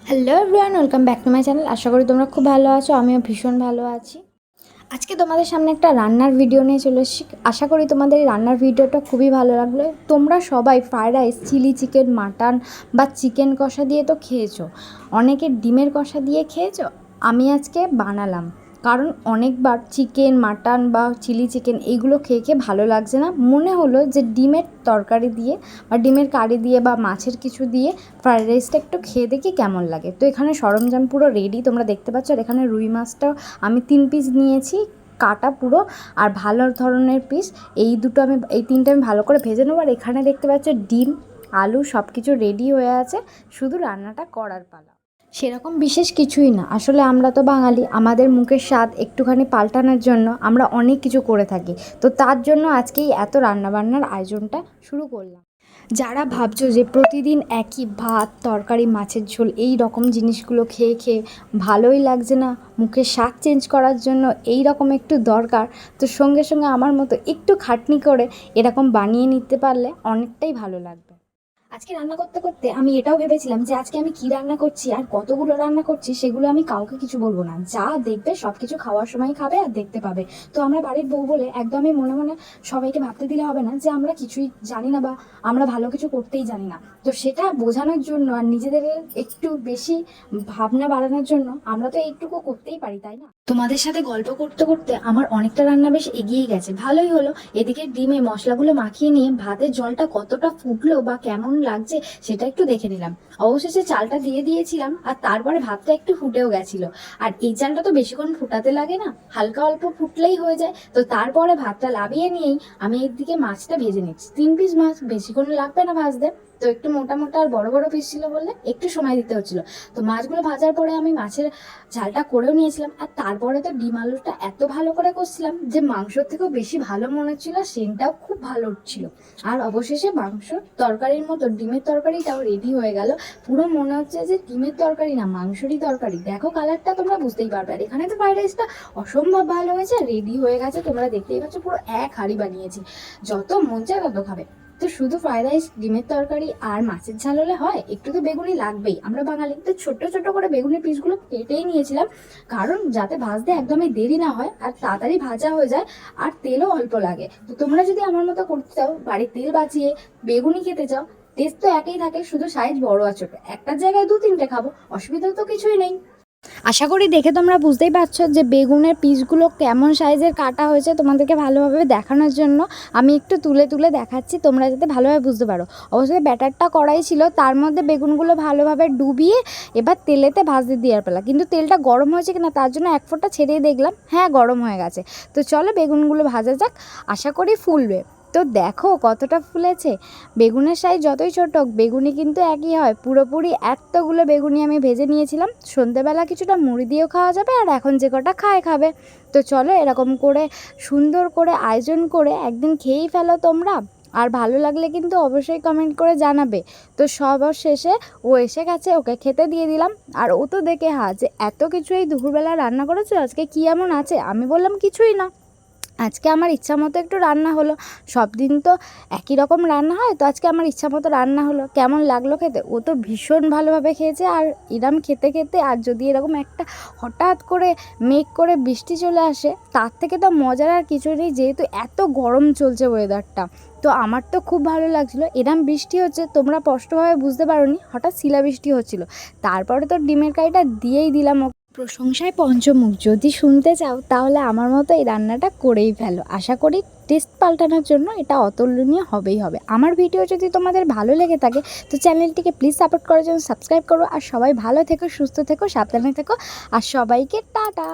Hello everyone, welcome back to my channel. আশা করি তোমরা খুব ভালো আছো, আমিও ভীষণ ভালো আছি। আজকে তোমাদের সামনে একটা রান্নার ভিডিও নিয়ে চলে এসেছি। আশা করি তোমাদের এই রান্নার ভিডিওটা খুবই ভালো লাগলো। তোমরা সবাই fried rice, chilli chicken, mutton বা চিকেন কষা দিয়ে তো খেয়েছো, অনেকে ডিমের কষা দিয়ে খেয়েছো। আমি আজকে বানালাম, কারণ অনেকবার চিকেন, মাটন বা চিলি চিকেন এইগুলো খেয়ে খেয়ে ভালো লাগছে না। মনে হলো যে ডিমের তরকারি দিয়ে বা ডিমের কারি দিয়ে বা মাছের কিছু দিয়ে ফ্রায়েড রাইসটা একটু খেয়ে দেখি কেমন লাগে। তো এখানে সরঞ্জাম পুরো রেডি, তোমরা দেখতে পাচ্ছ। আর এখানে রুই মাছটাও আমি 3 পিস নিয়েছি, কাটা পুরো, আর ভালো ধরনের পিস। এই তিনটে আমি ভালো করে ভেজে নেবো। আর এখানে দেখতে পাচ্ছ ডিম, আলু সব কিছু রেডি হয়ে আছে, শুধু রান্নাটা করার পালা। সেরকম বিশেষ কিছুই না, আসলে আমরা তো বাঙালি, আমাদের মুখের স্বাদ একটুখানি পাল্টানোর জন্য আমরা অনেক কিছু করে থাকি। তো তার জন্য আজকেই এত রান্নাবান্নার আয়োজনটা শুরু করলাম। যারা ভাবছো যে প্রতিদিন একই ভাত, তরকারি, মাছের ঝোল এই রকম জিনিসগুলো খেয়ে খেয়ে ভালোই লাগছে না, মুখের স্বাদ চেঞ্জ করার জন্য এই রকম একটু দরকার, তো সঙ্গে সঙ্গে আমার মতো একটু খাটনি করে এরকম বানিয়ে নিতে পারলে অনেকটাই ভালো লাগবে। আজকে রান্না করতে করতে আমি এটাও ভেবেছিলাম যে আজকে আমি কি রান্না করছি আর কতগুলো রান্না করছি সেগুলো আমি কাউকে কিছু বলবো না, যা দেখবে সব কিছু খাওয়ার সময় খাবে আর দেখতে পাবে। তো আমরা বাড়ির বউ বলে একদমই মনে মনে সবাইকে ভাবতে দিলে হবে না যে আমরা কিছুই জানি না বা আমরা ভালো কিছু করতেই জানি না। তো সেটা বোঝানোর জন্য আর নিজেদের একটু বেশি ভাবনা বাড়ানোর জন্য আমরা তো এইটুকু করতেই পারি, তাই না? তোমাদের সাথে গল্প করতে করতে আমার অনেকটা রান্না বেশ এগিয়ে গেছে, ভালোই হলো। এদিকে ডিমে মশলাগুলো মাখিয়ে নিয়ে ভাতের জলটা কতটা ফুটলো বা কেমন লাগছে সেটা একটু দেখে নিলাম। অবশেষে চালটা দিয়ে দিয়েছিলাম, আর তারপরে ভাতটা একটু ফুটেও গেছিল। আর এই চালটা তো বেশিক্ষণ ফুটাতে লাগে না, হালকা অল্প ফুটলেই হয়ে যায়। তো তারপরে ভাতটা লাভিয়ে নিয়েই আমি এদিকে মাছটা ভেজে নিচ্ছি। 3 পিস মাছ, বেশিক্ষণ লাগবে না ভাজতে। তো একটু মোটা মোটা আর বড় বড় পিস ছিল বলে একটু সময় দিতে হচ্ছিল। তো মাছগুলো ভাজার পরে আমি মাছের ঝালটা করেও নিয়েছিলাম, আর তারপরে তো ডিম আলুটা এত ভালো করে কষছিলাম যে মাংসর থেকেও বেশি ভালো মনে হচ্ছিল, সেন্টটাও খুব ভালো উঠছিল। আর অবশেষে মাংস তরকারির মতো ডিমের তরকারিটাও রেডি হয়ে গেল। পুরো মনে হচ্ছে যে ডিমের তরকারি না, মাংসরই তরকারি। দেখো কালারটা তোমরা বুঝতেই পারবে। আর এখানে তো ফ্রাইড রাইসটা অসম্ভব ভালো হয়েছে, রেডি হয়ে গেছে, তোমরা দেখতেই পাচ্ছ। পুরো এক হাঁড়ি বানিয়েছি, যত মন চায় তত খাবে। তো শুধু ফ্রাইড রাইস, ডিমের তরকারি আর মাছের ঝাল হলে হয়? একটু তো বেগুনি লাগবেই, আমরা বাঙালি। তো ছোট্ট ছোট্ট করে বেগুনের পিসগুলো কেটেই নিয়েছিলাম, কারণ যাতে ভাজতে একদমই দেরি না হয় আর তাড়াতাড়ি ভাজা হয়ে যায়, আর তেলও অল্প লাগে। তো তোমরা যদি আমার মতো করতে চাও, বাড়ির তেল বাঁচিয়ে বেগুনি খেতে চাও, টেস্ট তো একই থাকে, শুধু সাইজ বড় আর ছোট, একটার জায়গায় 2-3টে খাবো, অসুবিধা তো কিছুই নেই। আশা করি দেখে তোমরা বুঝতেই পারছো যে বেগুনের পিসগুলো কেমন সাইজের কাটা হয়েছে। তোমাদেরকে ভালোভাবে দেখানোর জন্য আমি একটু তুলে তুলে দেখাচ্ছি, তোমরা যাতে ভালোভাবে বুঝতে পারো। অবশ্যই ব্যাটারটা কড়াই ছিল, তার মধ্যে বেগুনগুলো ভালোভাবে ডুবিয়ে এবার তেলেতে ভাজতে দেওয়ার পালা। কিন্তু তেলটা গরম হয়েছে কিনা তার জন্য এক ফোঁটা ছেড়েই দেখলাম, হ্যাঁ গরম হয়ে গেছে। তো চলো বেগুনগুলো ভাজা যাক, আশা করি ফুলবে। তো দেখো কতটা ফুলেছে। বেগুনের সাইজ যতই ছোট হোক, বেগুনি কিন্তু একই হয়। পুরোপুরি এতগুলো বেগুনি আমি ভেজে নিয়েছিলাম। সন্ধেবেলা কিছুটা মুড়ি দিয়েও খাওয়া যাবে, আর এখন যে কটা খাবে। তো চলো এরকম করে সুন্দর করে আয়োজন করে একদিন খেয়েই ফেলো তোমরা। আর ভালো লাগলে কিন্তু অবশ্যই কমেন্ট করে জানাবে। তো সবার শেষে ও এসে গেছে, ওকে খেতে দিয়ে দিলাম। আর ও তো দেখে যে এত কিছু এই দুপুরবেলা রান্না করেছো, আজকে কী এমন আছে? আমি বললাম কিছুই না, আজকে আমার ইচ্ছা মতো একটু রান্না হলো। সব দিন তো একই রকম রান্না হয়, তো আজকে আমার ইচ্ছা মতো রান্না হলো। কেমন লাগলো খেতে? ও তো ভীষণ ভালোভাবে খেয়েছে। আর এরম খেতে খেতে আর যদি এরকম একটা হঠাৎ করে মেঘ করে বৃষ্টি চলে আসে, তার থেকে তো মজার আর কিছু নেই, যেহেতু এত গরম চলছে ওয়েদারটা। তো আমার তো খুব ভালো লাগছিলো। এরম বৃষ্টি হচ্ছে, তোমরা স্পষ্টভাবে বুঝতে পারোনি, হঠাৎ শিলাবৃষ্টি হচ্ছিলো। তারপরে তো ডিমের কারিটা দিয়েই দিলাম। প্রশংসায় পঞ্চমুখ, যদি শুনতে চাও তাহলে আমার মতো এই রান্নাটা করেই ফেলো। আশা করি টেস্ট পাল্টানোর জন্য এটা অতুলনীয় হবেই হবে। আমার ভিডিও যদি তোমাদের ভালো লেগে থাকে তো চ্যানেলটিকে প্লিজ সাপোর্ট করার জন্য সাবস্ক্রাইব করো। আর সবাই ভালো থেকো, সুস্থ থেকো, সাবধানে থেকো, আর সবাইকে টাটা।